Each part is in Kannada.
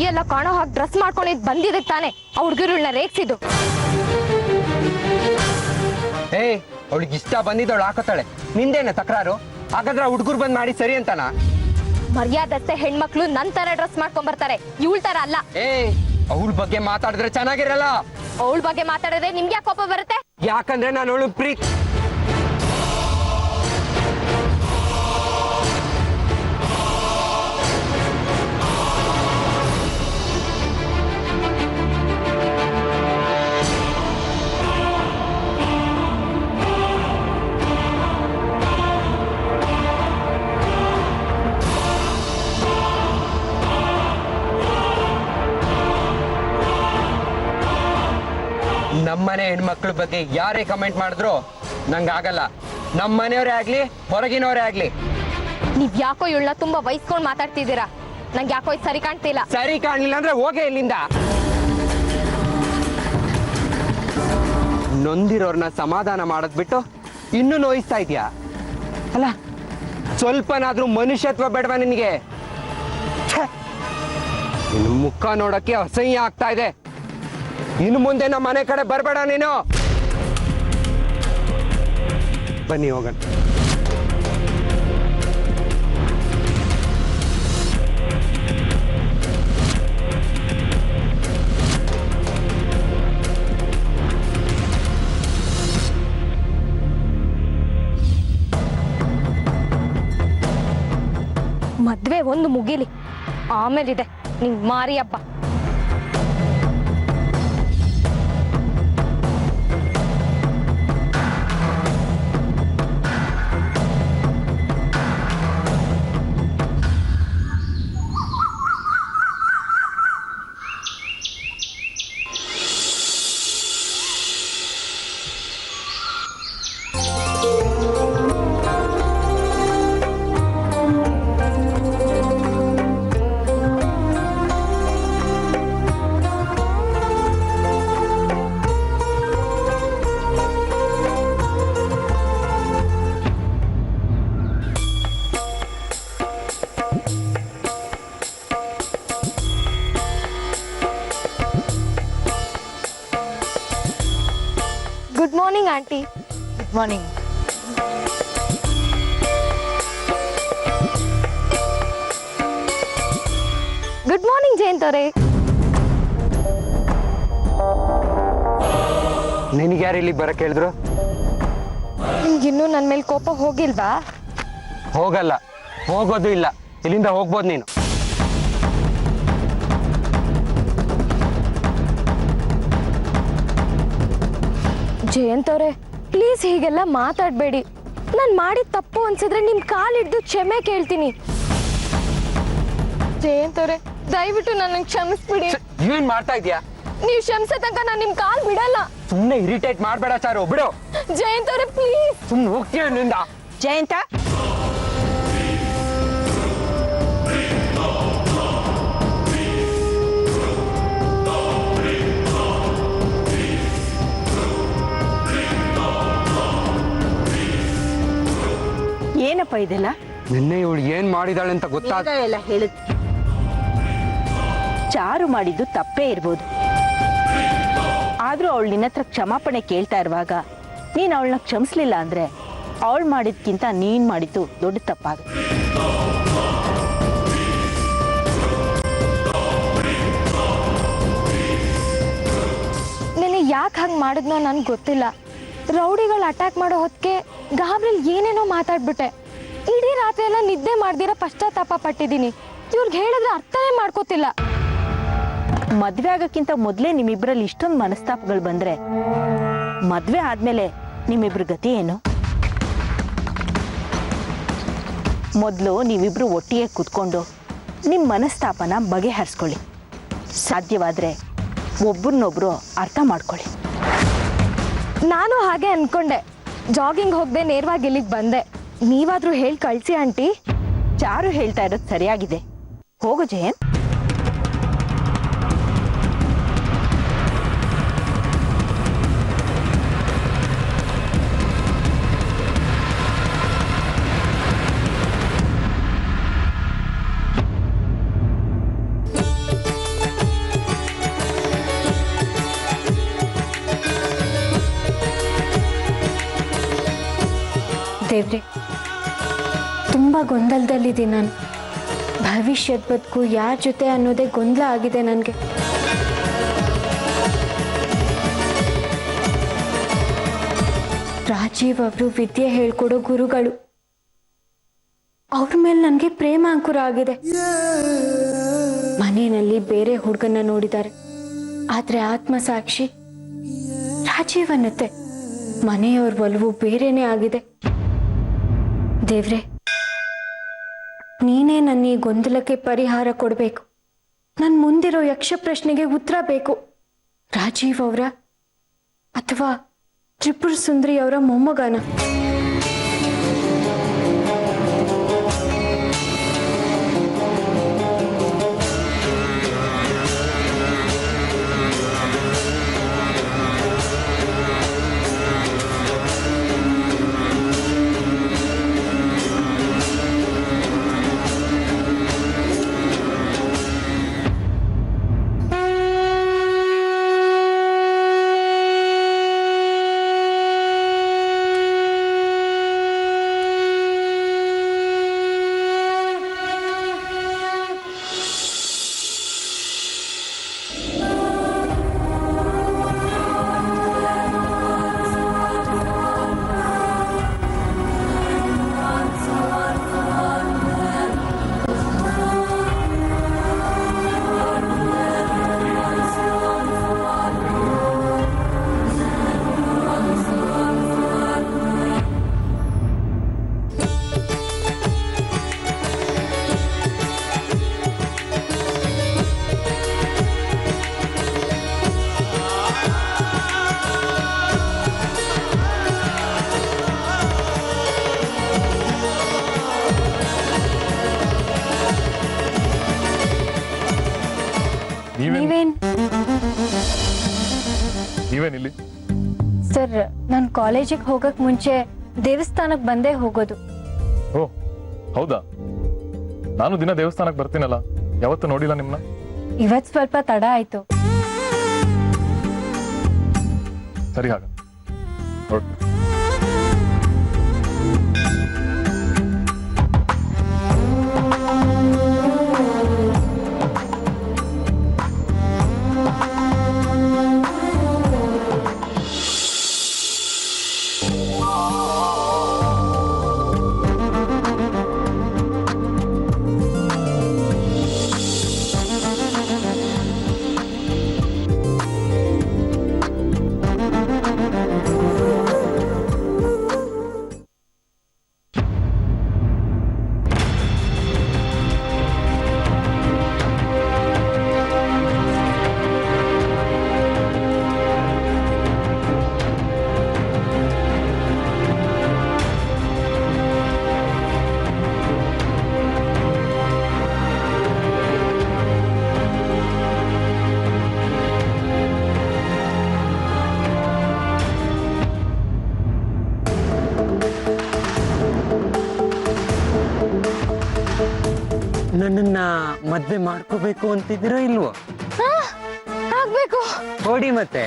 ಎಲ್ಲ ಕಾಣೋ ಹಾಗೆ ಡ್ರೆಸ್ ಮಾಡ್ಕೊಂಡಿದ್ ಬಂದಿದೆ ತಾನೆ ಆ ಹುಡುಗಿರುಳ್ನ ರೇಗ್ಸಿದ್ದು. ಏಯ್, ಅವಳಿಗೆ ಇಷ್ಟ ಬಂದಿದ್ದವಳು ಹಾಕೋತಾಳೆ, ನಿಂದೇನ ತಕರಾರು? ಹಾಗಾದ್ರೆ ಹುಡುಗರು ಬಂದ್ ಮಾಡಿ ಸರಿ ಅಂತಾನ? ಮರ್ಯಾದತ್ತೆ ಹೆಣ್ಮಕ್ಳು ನನ್ ತರ ಡ್ರೆಸ್ ಮಾಡ್ಕೊಂಡ್ ಬರ್ತಾರೆ, ಇವಳ ತರ ಅಲ್ಲ. ಅವಳ ಬಗ್ಗೆ ಮಾತಾಡಿದ್ರೆ ಚೆನ್ನಾಗಿರಲ್ಲ. ಅವಳ ಬಗ್ಗೆ ಮಾತಾಡಿದ್ರೆ ನಿಮ್ಗೆ ಯಾಕೆ ಕೋಪ ಬರುತ್ತೆ? ಯಾಕಂದ್ರೆ ನಾನು ಅವಳು ಪ್ರೀತಿ. ನಮ್ಮನೆ ಹೆಣ್ಮಕ್ಳ ಬಗ್ಗೆ ಯಾರೇ ಕಮೆಂಟ್ ಮಾಡಿದ್ರು ನಂಗೆ ಆಗಲ್ಲ. ನಮ್ಮ ಮನೆಯವರೇ ಆಗ್ಲಿ ಹೊರಗಿನವರೇ ಆಗ್ಲಿ. ನೀವ್ ಯಾಕೋ ಇವಳನ್ನ ತುಂಬಾ ವಹಿಸ್ಕೊಂಡ್ ಮಾತಾಡ್ತಿದ್ದೀರಾ. ನಂಗೆ ಯಾಕೋ ಇದು ಸರಿ ಕಾಣ್ತಿಲ್ಲ. ಸರಿ ಕಾಣ್ಲಿಲ್ಲ ಅಂದ್ರೆ ಹೋಗೇ ಇಲ್ಲಿಂದ. ನೊಂದಿರೋರ್ನ ಸಮಾಧಾನ ಮಾಡೋದ್ ಬಿಟ್ಟು ಇನ್ನೂ ನೋಯಿಸ್ತಾ ಇದೀಯಾ ಅಲ್ಲ? ಸ್ವಲ್ಪನಾದ್ರೂ ಮನುಷ್ಯತ್ವ ಬೇಡವಾ ನಿನಗೆ? ನಿನ್ನ ಮುಖ ನೋಡಕ್ಕೆ ಅಸಹ್ಯ ಆಗ್ತಾ ಇದೆ. ಇನ್ನು ಮುಂದೆ ನಮ್ಮ ಮನೆ ಕಡೆ ಬರಬೇಡ ನೀನು. ಬನ್ನಿ ಹೋಗೋಣ. ಮದ್ವೆ ಒಂದು ಮುಗಿಲಿ, ಆಮೇಲಿದೆ ನಿಂಗ್ ಮಾರಿ ಹಬ್ಬ. Good morning aunty. Good morning. Good morning Jayanth ಅವರೇ. ನಿನಗೆ ಯಾರು ಇಲ್ಲಿಗೆ ಬರಕ್ಕೆ ಹೇಳಿದ್ರು? ನಿಮ್ಗಿನ್ನೂ ನನ್ನ ಮೇಲೆ ಕೋಪ ಹೋಗಿಲ್ವಾ? ಹೋಗಲ್ಲ, ಹೋಗೋದು ಇಲ್ಲ. ಇಲ್ಲಿಂದ ಹೋಗ್ಬೋದು ನೀನು. ಜಯಂತ್ ಅವರೇ, ಪ್ಲೀಸ್ ಹೀಗೆಲ್ಲ ಮಾತಾಡಬೇಡಿ. ನಾನು ಮಾಡಿದ ತಪ್ಪು ಅನ್ಸಿದ್ರೆ ನಿಮ್ ಕಾಲಿಡ್ದು ಕ್ಷಮೆ ಕೇಳ್ತೀನಿ. ಜಯಂತ್ ಅವರೇ, ದಯವಿಟ್ಟು ನನ್ನ ಕ್ಷಮಿಸ್ಬಿಡಿ. ಏನ್ ಮಾಡ್ತಾ ಇದೀಯಾ? ನೀವು ಕ್ಷಮಿಸೋ ತನಕ ನಾನು ನಿಮ್ ಕಾಲ್ ಬಿಡಲ್ಲ. ಸುಮ್ಮನೆ ಇರಿಟೇಟ್ ಮಾಡಬೇಡ ಚಾರು, ಬಿಡು. ಜಯಂತ್ ಅವರೇ ಪ್ಲೀಸ್. ಸುಮ್ಮನೆ ಹೋಗ್ತೀಯ ನಿಂದ. ಜಯಂತ, ಏನಪ್ಪ ಇದೆಲ್ಲ? ನಿನ್ನೆ ಇವಳು ಏನ್ ಮಾಡಿದಾಳೆ ಅಂತ ಗೊತ್ತಾಗ ಎಲ್ಲ ಹೇಳಿದ್. ಚಾರು ಮಾಡಿದ್ದು ತಪ್ಪೇ ಇರ್ಬೋದು, ಆದ್ರೂ ಅವಳು ನಿನ್ನ ಹತ್ರ ಕ್ಷಮಾಪಣೆ ಕೇಳ್ತಾ ಇರುವಾಗ ನೀನ್ ಅವಳನ್ನ ಕ್ಷಮಿಸ್ಲಿಲ್ಲ ಅಂದ್ರೆ ಅವಳು ಮಾಡಿದ್ಕಿಂತ ನೀನ್ ಮಾಡಿದ್ದು ದೊಡ್ಡ ತಪ್ಪಾಗುತ್ತೆ. ನಿನ್ನೆ ಯಾಕೆ ಹಂಗೆ ಮಾಡಿದ್ನೋ ನನ್ಗೆ ಗೊತ್ತಿಲ್ಲ. ರೌಡಿಗಳು ಅಟ್ಯಾಕ್ ಮಾಡೋ ಹೊತ್ತಿಗೆ ಗಾಬ್ರಿಲ್ ಏನೇನೋ ಮಾತಾಡ್ಬಿಟ್ಟೆ. ಇಡೀ ರಾತ್ರಿ ಎಲ್ಲ ನಿದ್ದೆ ಮಾಡ್ದಿರ ಪಶ್ಚಾತ್ತಾಪ ಪಟ್ಟಿದ್ದೀನಿ. ಇವ್ರಿಗೆ ಹೇಳಿದ್ರೆ ಅರ್ಥನೇ ಮಾಡ್ಕೋತಿಲ್ಲ. ಮದ್ವೆ ಆಗಕ್ಕಿಂತ ಮೊದ್ಲೇ ನಿಮ್ಮಿಬ್ರಲ್ಲಿ ಇಷ್ಟೊಂದು ಮನಸ್ತಾಪಗಳು ಬಂದ್ರೆ ಮದ್ವೆ ಆದ್ಮೇಲೆ ನಿಮ್ಮಿಬ್ರ ಗತಿ ಏನು? ಮೊದಲು ನೀವಿಬ್ರು ಒಟ್ಟಿಗೆ ಕೂತ್ಕೊಂಡು ನಿಮ್ಮ ಮನಸ್ತಾಪನ ಬಗೆಹರಿಸ್ಕೊಳ್ಳಿ. ಸಾಧ್ಯವಾದ್ರೆ ಒಬ್ಬರನ್ನೊಬ್ರು ಅರ್ಥ ಮಾಡ್ಕೊಳ್ಳಿ. ನಾನು ಹಾಗೆ ಅನ್ಕೊಂಡೆ. ಜಾಗಿಂಗ್ ಹೋಗದೆ ನೇರವಾಗಿ ಇಲ್ಲಿಗೆ ಬಂದೆ. ನೀವಾದ್ರೂ ಹೇಳಿ ಕಳ್ಸಿ ಆಂಟಿ. ಚಾರು ಹೇಳ್ತಾ ಇರೋದು ಸರಿಯಾಗಿದೆ. ಹೋಗು ಜಯಂತ್. ದೇವ್ರೆ, ತುಂಬ ಗೊಂದಲದಲ್ಲಿದ್ದೀನಿ ನಾನು. ಭವಿಷ್ಯದ ಬದುಕು ಯಾರ ಜೊತೆ ಅನ್ನೋದೇ ಗೊಂದಲ ಆಗಿದೆ ನನಗೆ. ರಾಜೀವ್ ಅವರು ವಿದ್ಯೆ ಹೇಳ್ಕೊಡೋ ಗುರುಗಳು. ಅವ್ರ ಮೇಲೆ ನನಗೆ ಪ್ರೇಮ ಅಂಕುರ ಆಗಿದೆ. ಮನೆಯಲ್ಲಿ ಬೇರೆ ಹುಡುಗನ್ನ ನೋಡಿದ್ದಾರೆ, ಆದ್ರೆ ಆತ್ಮಸಾಕ್ಷಿ ರಾಜೀವ್ ಅನ್ನತ್ತೆ. ಮನೆಯವ್ರ ಒಲವು ಬೇರೆನೇ ಆಗಿದೆ. ದೇವ್ರೆ, ನೀನೇ ನನ್ನ ಈ ಗೊಂದಲಕ್ಕೆ ಪರಿಹಾರ ಕೊಡಬೇಕು. ನನ್ನ ಮುಂದಿರೋ ಯಕ್ಷ ಪ್ರಶ್ನೆಗೆ ಉತ್ತರ ಬೇಕು. ರಾಜೀವ್ ಅವರ ಅಥವಾ ತ್ರಿಪುರ ಸುಂದರಿ ಅವರ ಮೊಮ್ಮಗನ? ನೀವೇನಿಲ್ಲಿ? ಸರ್, ನಾನು ಕಾಲೇಜಿಗೆ ಹೋಗಕ್ ಮುಂಚೆ ದೇವಸ್ಥಾನಕ್ಕೆ ಬಂದೇ ಹೋಗೋದು. ಓ ಹೌದಾ? ನಾನು ದಿನ ದೇವಸ್ಥಾನಕ್ಕೆ ಬರ್ತೀನಲ್ಲ, ಯಾವತ್ತೂ ನೋಡಿಲ್ಲ ನಿಮ್ನ. ಇವತ್ತು ಸ್ವಲ್ಪ ತಡ ಆಯ್ತು. ಸರಿ, ಹಾಗ ಹೊರಡ್ತೀನಿ. ನನ್ನನ್ನ ಮದ್ವೆ ಮಾಡ್ಕೋಬೇಕು ಅಂತಿದ್ದೀರೋ ಇಲ್ವೋ? ಆಗ್ಬೇಕು. ಕೊಡಿ ಮತ್ತೆ.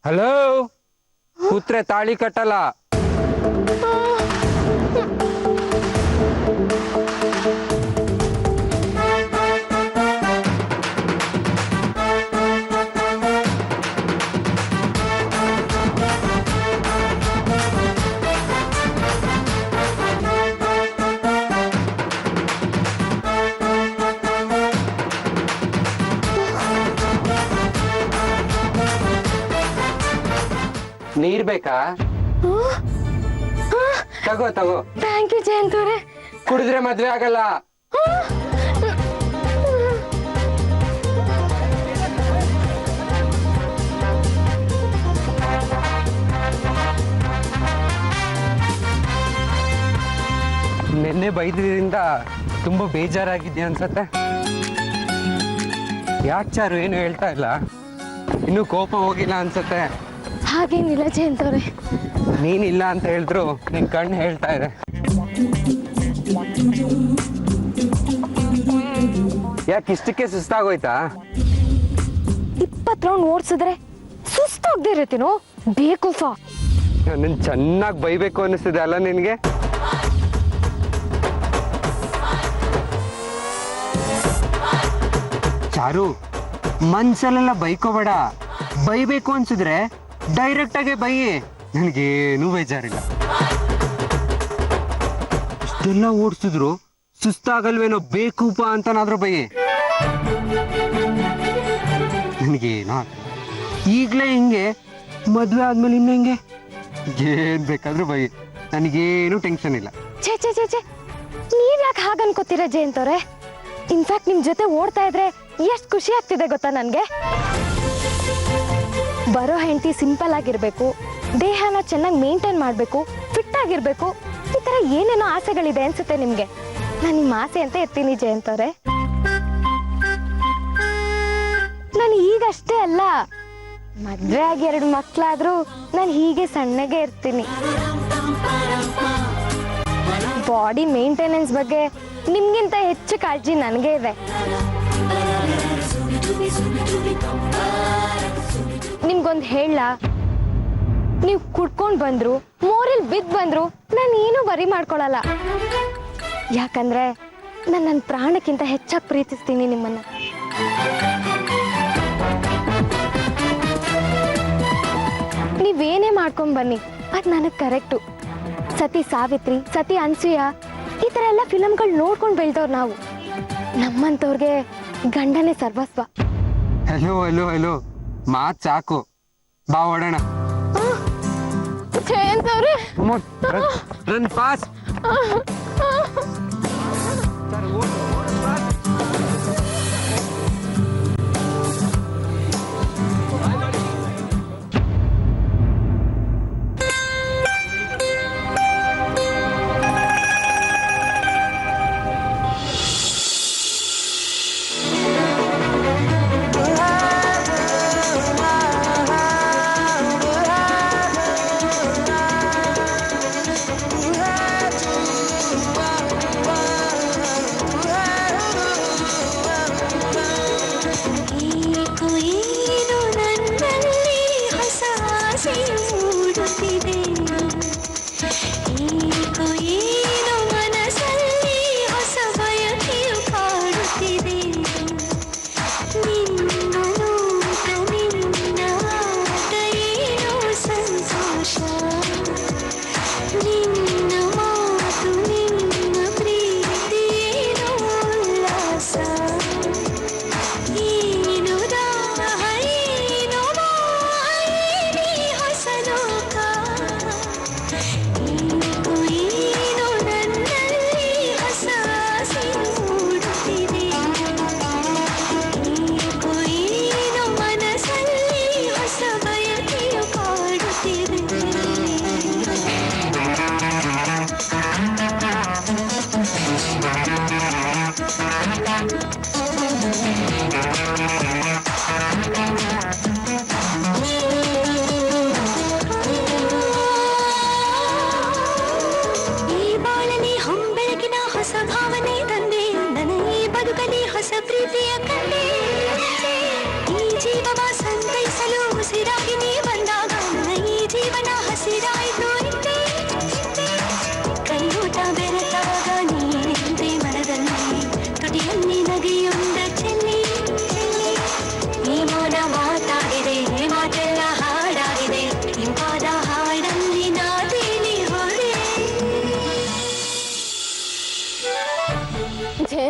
ಹಲೋ, ಕೂತ್ರೆ ತಾಳಿ ಕಟ್ಟಲ್ಲ. ನೀರ್ ಬೇಕಾ? ತಗೋ ತಗೋ. ಥ್ಯಾಂಕ್ ಯು ಜಯಂತವ್ರೆ. ಕುಡಿದ್ರೆ ಮದ್ವೆ ಆಗಲ್ಲ. ನೆನ್ನೆ ಬೈದ್ರಿಂದ ತುಂಬ ಬೇಜಾರಾಗಿದ್ಯಾ ಅನ್ಸತ್ತೆ. ಯಾಕೆ ಚಾರು ಏನು ಹೇಳ್ತಾ ಇಲ್ಲ? ಇನ್ನೂ ಕೋಪ ಹೋಗಿಲ್ಲ ಅನ್ಸತ್ತೆ. ಹಾಗೇನಿಲ್ಲ ಜಯಂತವ್ರೆ. ನೀನಿಲ್ಲ ಅಂತ ಹೇಳಿದ್ರು ನಿನ್ ಕಣ್ಣು ಹೇಳ್ತಾ ಇದೆ. ಯಾಕೆ ಇಷ್ಟಕ್ಕೆ ಸುಸ್ತಾಗೋಯ್ತಾ? 20 ರೌಂಡ್ ಓಡಿಸಿದ್ರೆ ಸುಸ್ತಾಗದೇ ಇರತ್ತೀನೋ ಬೇಕೂಫಾ. ನನ್ನ ಚೆನ್ನಾಗಿ ಬೈಬೇಕು ಅನಿಸ್ತಿದೆ ಅಲ್ಲ ನಿನಗೆ? ಚಾರು, ಮನ್ಸಲ್ಲೆಲ್ಲ ಬೈಕೋಬೇಡ. ಬೈಬೇಕು ಅನ್ಸಿದ್ರೆ ಡೈರೆಕ್ಟ್ ಆಗಿ ಬೈಯಿ, ನನಗೇನು ಬೇಜಾರಿಲ್ಲ. ಇಷ್ಟೆಲ್ಲ ಓಡಿಸಿದ್ರು ಸುಸ್ತಾಗಲ್ವೇನೋ ಬೇಕೂಪ ಅಂತನಾದ್ರೂ ಬೈಯಿ, ನನಗೇನೋ ಈಗಲೇ ಹಿಂಗೆ, ಮದುವೆ ಆದ್ಮೇಲೆ ಇನ್ನು ಹಿಂಗೆ ಏನ್ ಬೇಕಾದ್ರೂ ಬೈ, ನನಗೇನು ಟೆನ್ಷನ್ ಇಲ್ಲ. ಛೇ ಛೇ ಛೇ ಛೇ, ನೀವ್ ಯಾಕೆ ಹಾಗೆ ಅನ್ಕೋತೀರಾ ಜಯಂತವ್ರೆ? ಇನ್ಫ್ಯಾಕ್ಟ್ ನಿಮ್ ಜೊತೆ ಓಡ್ತಾ ಇದ್ರೆ ಎಷ್ಟು ಖುಷಿ ಆಗ್ತಿದೆ ಗೊತ್ತಾ ನನ್ಗೆ. ಬರೋ ಹೆಂಡತಿ ಸಿಂಪಲ್ ಆಗಿರ್ಬೇಕು, ದೇಹನ ಚೆನ್ನಾಗಿ ಮೇಂಟೈನ್ ಮಾಡ್ಬೇಕು, ಫಿಟ್ ಆಗಿರ್ಬೇಕು, ಈ ತರ ಏನೇನೋ ಆಸೆಗಳಿದೆ ಅನ್ಸುತ್ತೆ ನಿಮ್ಗೆ. ನಾನು ನಿಮ್ಮ ಆಸೆ ಅಂತ ಇರ್ತೀನಿ ಜಯಂತವ್ರೆ. ನಾನು ಈಗಷ್ಟೇ ಅಲ್ಲ, ಮದ್ವೆ ಆಗಿ 2 ಮಕ್ಳಾದ್ರೂ ನಾನು ಹೀಗೆ ಸಣ್ಣಗೆ ಇರ್ತೀನಿ. ಬಾಡಿ ಮೇಂಟೆನೆನ್ಸ್ ಬಗ್ಗೆ ನಿಮ್ಗಿಂತ ಹೆಚ್ಚು ಕಾಳಜಿ ನನಗೆ ಇದೆ. ನಿಮ್ಗೊಂದು ಹೇಳ, ನೀವು ಕುಡ್ಕೊಂಡ್ ಬಂದ್ರು, ಮೋರಿಲ್ ಬಿದ್ದು ಬಂದ್ರು, ನಾನು ಏನು ವರಿ ಮಾಡ್ಕೊಳಲ್ಲ. ಯಾಕಂದ್ರೆ ನಾನು ನನ್ನ ಪ್ರಾಣಕ್ಕಿಂತ ಹೆಚ್ಚಾಗಿ ಪ್ರೀತಿಸ್ತೀನಿ ನಿಮ್ಮನ್ನ. ನೀವೇನೇ ಮಾಡ್ಕೊಂಡ್ ಬನ್ನಿ, ಅದು ನನಗೆ ಕರೆಕ್ಟು. ಸತಿ ಸಾವಿತ್ರಿ, ಸತಿ ಅನ್ಸೂಯ, ಈ ಥರ ಎಲ್ಲ ಫಿಲಮ್ಗಳು ನೋಡ್ಕೊಂಡು ಬೆಳ್ದವ್ರು ನಾವು. ನಮ್ಮಂತವ್ರಿಗೆ ಗಂಡನೇ ಸರ್ವಸ್ವ. ಹಲೋ ಹಲೋ ಹಲೋ, ಮಾತ್ ಸಾಕು, ಬಾ ಓಡೋಣ. ಜಯಂತವ್ರೆ, ರನ್ ಪಾಸ್.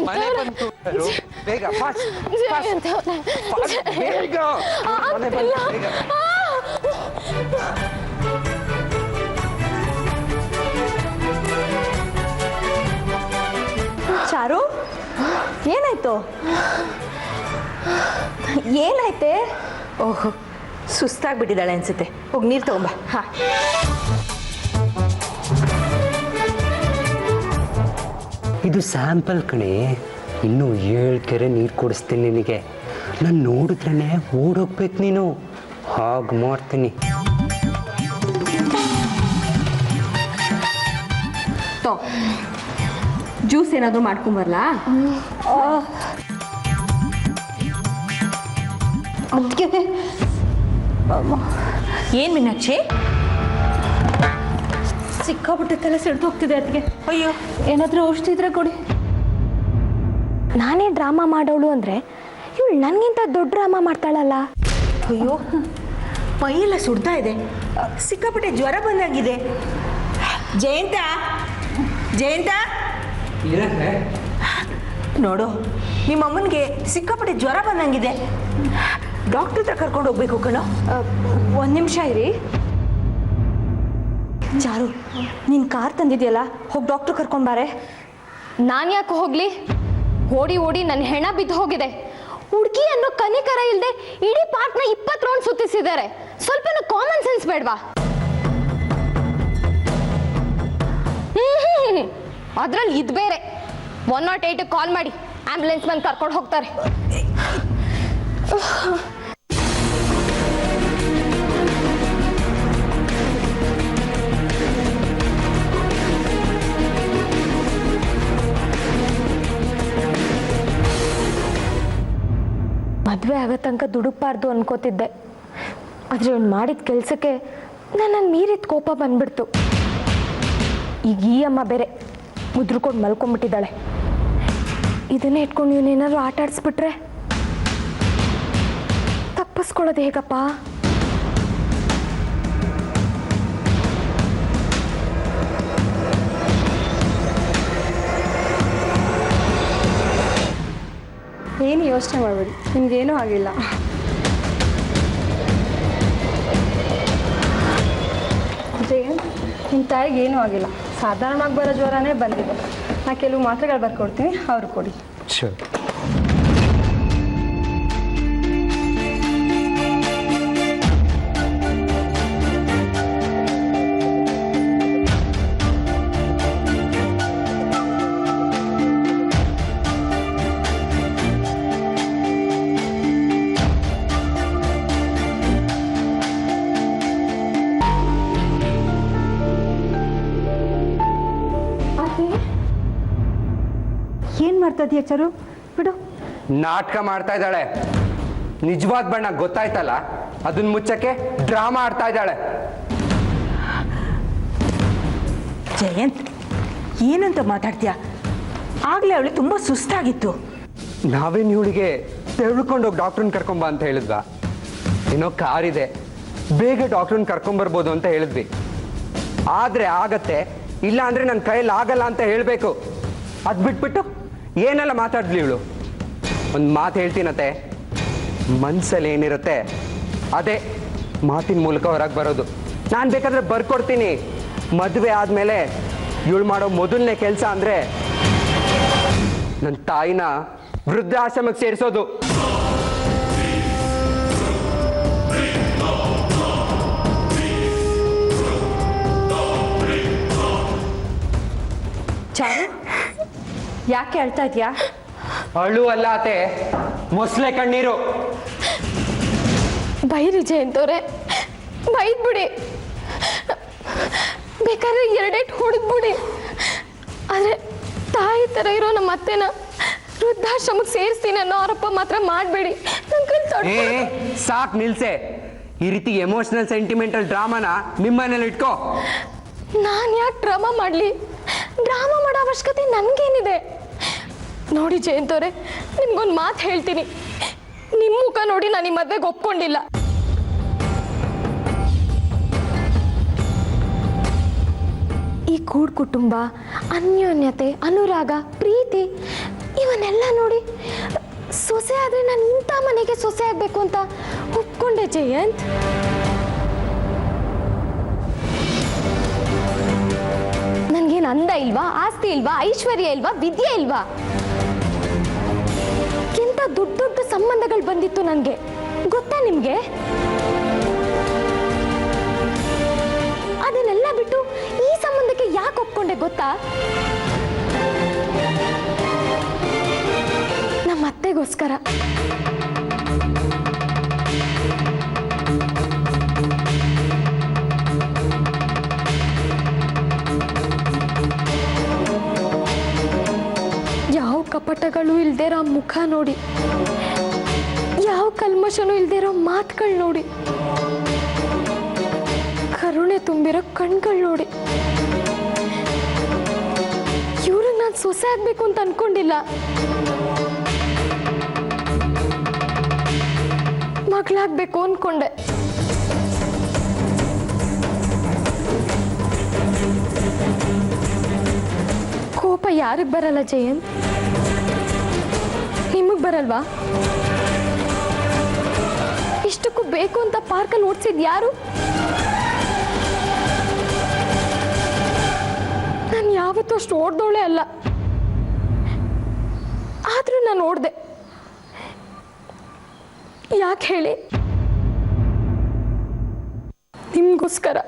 ಮನೆ ಬಂತು, ಬೇಗ ಫಾಸ್ಟ್ ಬೇಗ ಮನೆ ಬಂತು, ಬೇಗ. ಚಾರು, ಏನಾಯ್ತು? ಏನಾಯ್ತೆ? ಓಹ್, ಸುಸ್ತಾಗ್ಬಿಟ್ಟಿದ್ದಾಳೆ ಅನ್ಸುತ್ತೆ. ಹೋಗಿ ನೀರು ತಗೊಂಬ. ಹಾ, ಇದು ಇದು ಸ್ಯಾಂಪಲ್ ಕಣೆ, ಇನ್ನೂ 7 ಕೆರೆ ನೀರು ಕೊಡಿಸ್ತೀನಿ ನಿನಗೆ. ನಾನು ನೋಡಿದ್ರೇ ಓಡೋಗ್ಬೇಕು ನೀನು, ಹಾಗೆ ಮಾಡ್ತೀನಿ. ಜ್ಯೂಸ್ ಏನಾದರೂ ಮಾಡ್ಕೊಂಬರ್ಲಾ? ಏನ್ ಮೀನಾಕ್ಷಿ? ಸಿಕ್ಕಾಪಟ್ಟೆ ತಲೆ ಸಿಡ್ದು ಹೋಗ್ತಿದೆ ಅದಕ್ಕೆ. ಅಯ್ಯೋ, ಏನಾದರೂ ಔಷಧಿ ಇದ್ರೆ ಕೊಡಿ. ನಾನೇ ಡ್ರಾಮಾ ಮಾಡೋಳು ಅಂದರೆ ಇವಳು ನನಗಿಂತ ದೊಡ್ಡ ಡ್ರಾಮಾ ಮಾಡ್ತಾಳಲ್ಲ. ಅಯ್ಯೋ, ಮೈಯೆಲ್ಲ ಸುಡ್ತಾ ಇದೆ, ಸಿಕ್ಕಾಪಟ್ಟೆ ಜ್ವರ ಬಂದಾಗಿದೆ. ಜಯಂತ, ಜಯಂತ ನೋಡು, ನಿಮ್ಮ ಅಮ್ಮನಿಗೆ ಸಿಕ್ಕಾಪಟ್ಟೆ ಜ್ವರ ಬಂದಂಗಿದೆ. ಡಾಕ್ಟರ್ ಹತ್ರ ಕರ್ಕೊಂಡು ಹೋಗ್ಬೇಕು ಕಣೋ. 1 ನಿಮಿಷ ಇರಿ. ಚಾರು, ನೀನು ಕಾರ್ ತಂದಿದ್ಯಲ್ಲ, ಹೋಗಿ ಡಾಕ್ಟ್ರ್ ಕರ್ಕೊಂಬಾರೆ. ನಾನು ಯಾಕೆ ಹೋಗ್ಲಿ? ಓಡಿ ಓಡಿ ನನ್ನ ಹೆಣ ಬಿದ್ದು ಹೋಗಿದೆ. ಹುಡುಗಿ ಅನ್ನೋ ಕನಿಕರ ಇಲ್ಲದೆ ಇಡೀ ಪಾರ್ಕ್ನ 20 ರೌಂಡ್ ಸುತ್ತಿಸಿದ್ದಾರೆ. ಸ್ವಲ್ಪನೂ ಕಾಮನ್ ಸೆನ್ಸ್ ಬೇಡವಾ? ಅದ್ರಲ್ಲಿ ಇದು ಬೇರೆ. 108 ಕಾಲ್ ಮಾಡಿ ಆಂಬ್ಯುಲೆನ್ಸ್ ಬಂದು ಕರ್ಕೊಂಡು ಹೋಗ್ತಾರೆ. ಮದುವೆ ಆಗೋ ತನಕ ದುಡುಕ್ಬಾರ್ದು ಅನ್ಕೋತಿದ್ದೆ. ಆದರೆ ಅವ್ನು ಮಾಡಿದ ಕೆಲಸಕ್ಕೆ ನನ್ನನ್ನು ಮೀರಿದ ಕೋಪ ಬಂದ್ಬಿಡ್ತು. ಈಗ ಈ ಅಮ್ಮ ಬೇರೆ ಮುದ್ರಕೊಂಡು ಮಲ್ಕೊಂಡ್ಬಿಟ್ಟಿದ್ದಾಳೆ. ಇದನ್ನೇ ಇಟ್ಕೊಂಡು ಇವನೇನಾದ್ರು ಆಟ ಆಡಿಸ್ಬಿಟ್ರೆ ತಪ್ಪಿಸ್ಕೊಳ್ಳೋದು ಹೇಗಪ್ಪ? ಏನು ಯೋಚನೆ ಮಾಡಬೇಡಿ, ನಿಮಗೇನೂ ಆಗಿಲ್ಲ. ಜಯಂತ್, ನಿಮ್ಮ ತಾಯಿಗೆ ಏನೂ ಆಗಿಲ್ಲ. ಸಾಧಾರಣವಾಗಿ ಬರೋ ಜ್ವರನೇ ಬಂದಿದೆ. ನಾ ಕೆಲವು ಮಾತ್ರೆಗಳು ಬರ್ಕೊಡ್ತೀನಿ, ಅವ್ರು ಕೊಡಿ. ಶೂರ್. ಏನು ಮಾಡ್ತಾ ಇದೀಯ ಚರು? ಬಿಡು. ನಾಟಕ ಮಾಡ್ತಾ ಇದ್ದಾಳೆ. ನಿಜವಾದ ಬಣ್ಣ ಗೊತ್ತಾಯ್ತಲ್ಲ, ಅದನ್ನ ಮುಚ್ಚಕ್ಕೆ ಡ್ರಾಮಾ ಆಡ್ತಾ ಇದ್ದಾಳೆ. ಜಯಂತ್, ಏನಂತ ಮಾತಾಡ್ತೀಯ? ಆಗ್ಲೇ ಅವಳು ತುಂಬಾ ಸುಸ್ತಾಗಿತ್ತು. ನಾವೇನು ಇವಳಿಗೆ ತೆಗೆದುಕೊಂಡೋಗಿ ಡಾಕ್ಟ್ರನ್ನ ಕರ್ಕೊಂಬ ಅಂತ ಹೇಳಿದ್ವಾ? ಏನೋ ಕಾರಿದೆ, ಬೇಗ ಡಾಕ್ಟ್ರನ್ನ ಕರ್ಕೊಂಬರ್ಬೋದು ಅಂತ ಹೇಳಿದ್ವಿ. ಆದರೆ ಆಗತ್ತೆ, ಇಲ್ಲ ಅಂದರೆ ನನ್ನ ಕೈಯಲ್ಲಿ ಆಗಲ್ಲ ಅಂತ ಹೇಳಬೇಕು. ಅದು ಬಿಟ್ಬಿಟ್ಟು ಏನೆಲ್ಲ ಮಾತಾಡ್ಲಿ ಇವಳು? ಒಂದು ಮಾತು ಹೇಳ್ತೀನತ್ತೆ, ಮನ್ಸಲ್ಲಿ ಏನಿರುತ್ತೆ ಅದೇ ಮಾತಿನ ಮೂಲಕ ಹೊರಗೆ ಬರೋದು. ನಾನು ಬೇಕಾದ್ರೆ ಬರ್ಕೊಡ್ತೀನಿ. ಮದುವೆ ಆದಮೇಲೆ ಇವಳು ಮಾಡೋ ಮೊದಲನೇ ಕೆಲಸ ಅಂದರೆ ನನ್ನ ತಾಯಿನ ವೃದ್ಧಾಶ್ರಮಕ್ಕೆ ಸೇರಿಸೋದು. ಚಾರು, ಯಾಕೆ ಅಳ್ತಾ ಇದೆಯಾ? ಅಳು ಅಲ್ಲ ಅತ್ತೆ, ಮೊಸಳೆ ಕಣ್ಣೀರು. ಬೈರಿ ಜಯಂತವ್ರೆ, ಬೈದ್ಬಿಡಿ. ಬೇಕಾದ್ರೆ 2 ಹೊಡೆದ್ಬಿಡಿ. ಆದರೆ ತಾಯಿ ಥರ ಇರೋ ನಮ್ಮ ಅತ್ತೆನ ವೃದ್ಧಾಶ್ರಮಕ್ಕೆ ಸೇರಿಸ್ತೀನಿ ಅನ್ನೋ ಆರೋಪ ಮಾತ್ರ ಮಾಡಬೇಡಿ. ಏ ಸಾಕು, ನಿಲ್ಸೆ. ಈ ರೀತಿ ಎಮೋಷನಲ್ ಸೆಂಟಿಮೆಂಟಲ್ ಡ್ರಾಮಾನ ನಿಮ್ಮನೇಲಿ ಇಟ್ಕೋ. ನಾನು ಯಾಕೆ ಡ್ರಾಮಾ ಮಾಡಲಿ? ಡ್ರಾಮಾ ಮಾಡೋ ಅವಶ್ಯಕತೆ ನನಗೇನಿದೆ? ನೋಡಿ ಜಯಂತವ್ರೆ, ನಿಮ್ಗೊಂದು ಮಾತು ಹೇಳ್ತೀನಿ. ನಿಮ್ಮ ಮುಖ ನೋಡಿ ನಾನು ಈ ಮದುವೆಗೆ ಒಪ್ಕೊಂಡಿಲ್ಲ. ಈ ಕೂಡ್ ಕುಟುಂಬ, ಅನ್ಯೋನ್ಯತೆ, ಅನುರಾಗ, ಪ್ರೀತಿ ಇವನ್ನೆಲ್ಲ ನೋಡಿ ಸೊಸೆ ಆದರೆ ನಾನು ಇಂಥ ಮನೆಗೆ ಸೊಸೆ ಆಗಬೇಕು ಅಂತ ಒಪ್ಕೊಂಡೆ ಜಯಂತ್. ನನಗೇನು ಅಂದ ಇಲ್ವಾ, ಆಸ್ತಿ ಇಲ್ವಾ, ಐಶ್ವರ್ಯ ಇಲ್ವಾ, ವಿದ್ಯೆ ಇಲ್ವಾ? ಎಂಥ ದೊಡ್ಡ ದೊಡ್ಡ ಸಂಬಂಧಗಳು ಬಂದಿತ್ತು ನನಗೆ, ಗೊತ್ತಾ ನಿಮಗೆ? ಅದನ್ನೆಲ್ಲ ಬಿಟ್ಟು ಈ ಸಂಬಂಧಕ್ಕೆ ಯಾಕೆ ಒಪ್ಕೊಂಡೆ ಗೊತ್ತಾ? ಹೊಟ್ಟೆಗೋಸ್ಕರ. ಯಾವ ಕಪಟಗಳು ಇಲ್ದಿರೋ ಮುಖ ನೋಡಿ, ಯಾವ ಕಲ್ಮಶನೂ ಇಲ್ದಿರೋ ಮಾತುಗಳು ನೋಡಿ, ಕರುಣೆ ತುಂಬಿರೋ ಕಣ್ಗಳು ನೋಡಿ, ಇವ್ರಿಗೆ ನಾನು ಸೊಸೆ ಆಗ್ಬೇಕು ಅಂತ ಅನ್ಕೊಂಡಿಲ್ಲ, ಮಗಳಾಗ್ಬೇಕು ಅನ್ಕೊಂಡೆ. ಕೋಪ ಯಾರಿಗೆ ಬರಲ್ಲ ಜಯಂತ್? ನಿಮಗ್ ಬರಲ್ವಾ? ಇಷ್ಟಕ್ಕೂ ಬೇಕು ಅಂತ ಪಾರ್ಕಲ್ಲಿ ಓಡಿಸಿದ್ ಯಾರು? ನಾನು ಯಾವತ್ತೂ ಅಷ್ಟು ಓಡ್ದೋಳೆ ಅಲ್ಲ, ಆದ್ರೂ ನಾನು ಓಡ್ದೆ. ಯಾಕೆ ಹೇಳಿ? ನಿಮ್ಗೋಸ್ಕರ.